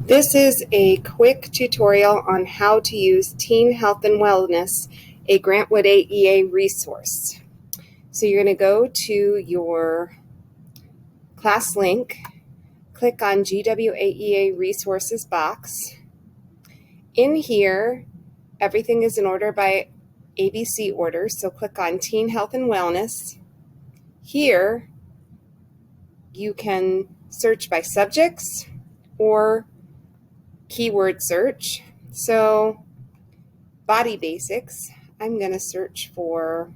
This is a quick tutorial on how to use Teen Health and Wellness, a Grantwood AEA resource. So you're going to go to your class link, click on GWAEA resources box. In here, everything is in order by ABC order, so click on Teen Health and Wellness. Here, you can search by subjects or keyword search. So body basics, I'm going to search for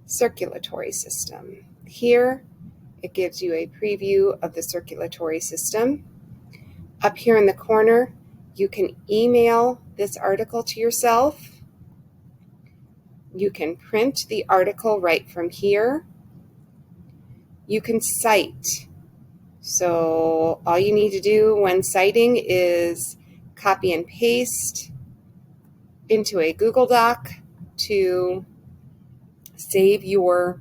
circulatory system. Here, it gives you a preview of the circulatory system. Up here in the corner, you can email this article to yourself. You can print the article right from here. You can cite. So all you need to do when citing is copy and paste into a Google Doc to save your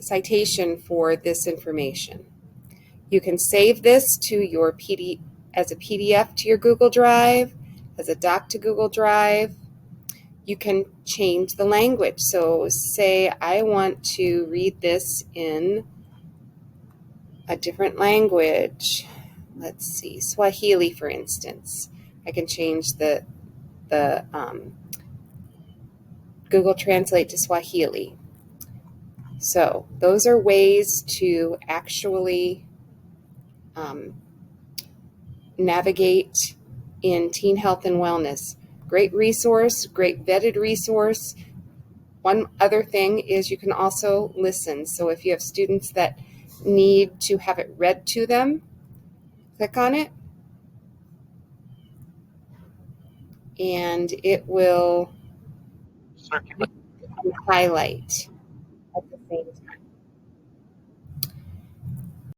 citation for this information. You can save this to your as a PDF to your Google Drive, as a doc to Google Drive. You can change the language. So say I want to read this in a different language. Let's see, Swahili, for instance. I can change the Google Translate to Swahili. So those are ways to actually navigate in Teen Health and Wellness. Great resource, great vetted resource. One other thing is you can also listen. So if you have students that need to have it read to them, click on it and it will highlight at the same time.